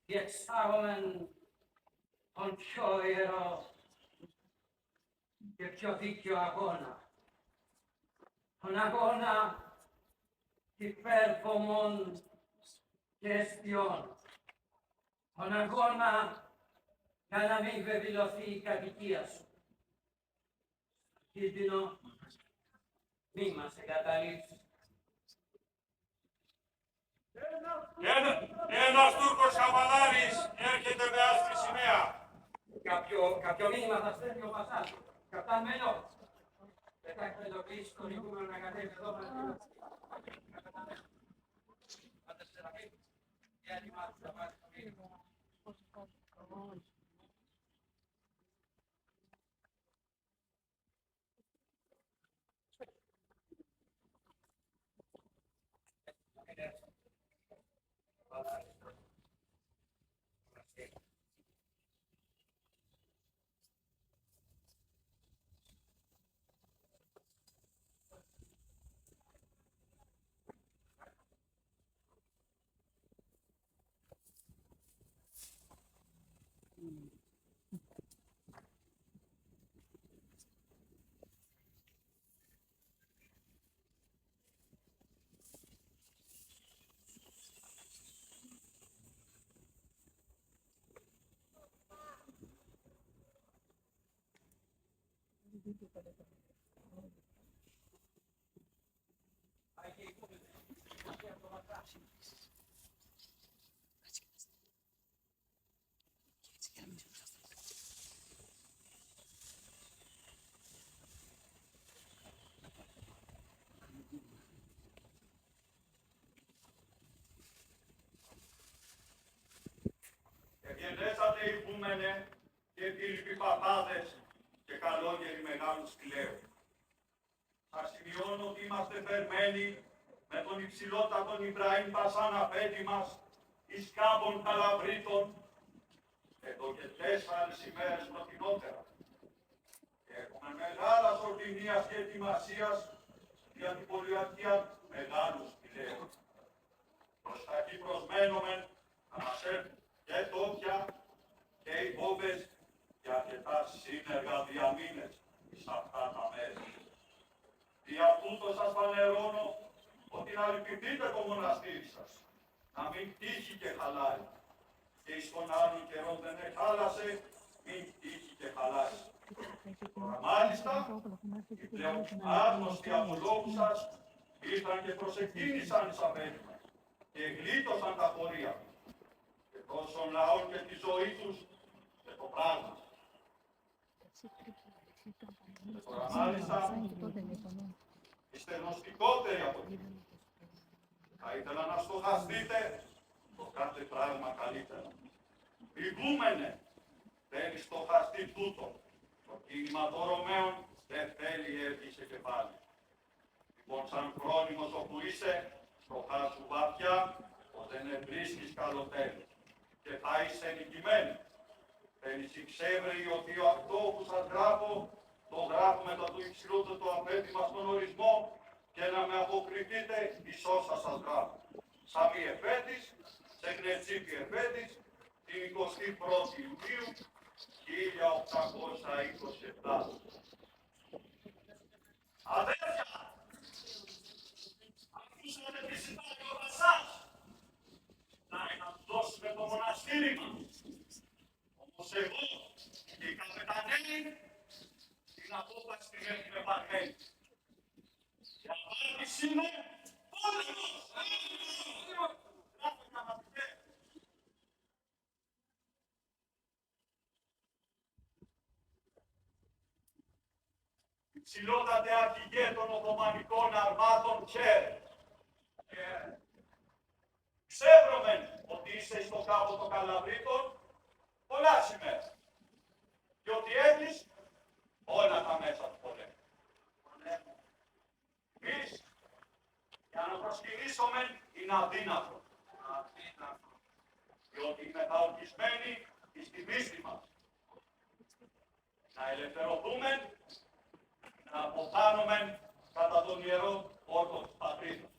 διεξάγομεν τον πιο ιερό και πιο δίκαιο αγώνα. Τον αγώνα υπέρβομων και αιστιών. Τον αγώνα για να μην βεβηλωθεί η κατοικία σου. Κίνδυνο μη μας εγκαταλείψει. Ένας Τούρκος καβαλάρης έρχεται με άσπρη σημαία. Κάποιο μήνυμα θα στέλνει ο Πασάς. Καπτάν Μέλο. Δεν θα έχετε ειδοποιήσει τον ηγούμενο να κατέβει εδώ μαζί μας. Πάτε σε Σεραφείμ. Τι animάτε θα πάρει το μήνυμα. Ευγενέσατε ηγούμενε και φίλοι παπάδες και καλόγεροι μεγάλου σπηλαίου. Σας σημειώνω ότι είμαστε φερμένοι με τον υψηλότατον Ιμπραήμ Πασάν αφέντη μας, εις κάμπων Καλαβρίτων, εδώ και 4 ημέρες νοτινότερα. Και έχουμε μεγάλα σορτινίας και ετοιμασίας για την πολυαρχία μεγάλου σπηλαίου. Προς τα εκεί προσμένομεν να μας έρθουν και τόπια και οι βόβες και αρκετά σύνεργα διαμήνες σε αυτά τα μέρη. Δια τούτο σας φανερώνω ότι να λυπηθείτε το μοναστήρι σας, να μην τύχει και χαλάει. Και εις των άλλων καιρών δεν εχάλασε, μην τύχει και χαλάσει. Τώρα μάλιστα, οι πλέον άγνωστοι από λόγους σας ήρθαν και προσεκτήνησαν εις απέναντι και γλίτωσαν τα πορεία και τόσων λαών και τη ζωή τους και το πράγμα. Και τώρα μάλιστα είστε γνωστικότεροι από εκείνοι. Θα ήθελα να στοχαστείτε το κάθε πράγμα καλύτερα. Ηγούμενε, θέλει στοχαστεί τούτο. Το κίνημα των Ρωμαίων δεν θέλει έρθει σε κεφάλι. Λοιπόν, σαν χρόνιμος όπου είσαι, στοχάσου βαθιά, ώστε δεν βρίσκεις καλό τέλος. Και θα είσαι νικημένη. Θέλεις εξεύρει ότι αυτό που σας γράφω, το γράφω μετά το υψηλότερο απέτημα στον ορισμό και να με αποκριθείτε εις όσα σας γράφω. Σαβή εφέτης, σε Γνετσίπη εφέτης, την 21η Ιουνίου 1827. Αδέρφια, ακούσατε τι συμπάει ο Πασάς. Ζητάει να του δώσουμε το μοναστήρι μας. Όμως εγώ και οι καπεταναίοι την απόφαση την έχουμε παρμένη. Η απάντηση είναι πόλεμος! Γράφε αγαπητέ. Υψηλότατε αρχηγέ των Οθωμανικών αρμάτων χαίρε. Ξεύρωμεν ότι είσαι στο κάμπο των Καλαβρίτων πολλά σημαία και ότι έχεις όλα τα μέσα του πολέμου. Εμείς, για να προσκυνήσομεν, είναι αδύνατο. Διότι είμαι ορκισμένοι στη πίστη μας. Να ελευθερωθούμε, να αποθάνομεν κατά τον Ιερό Όρκο της Πατρίδας.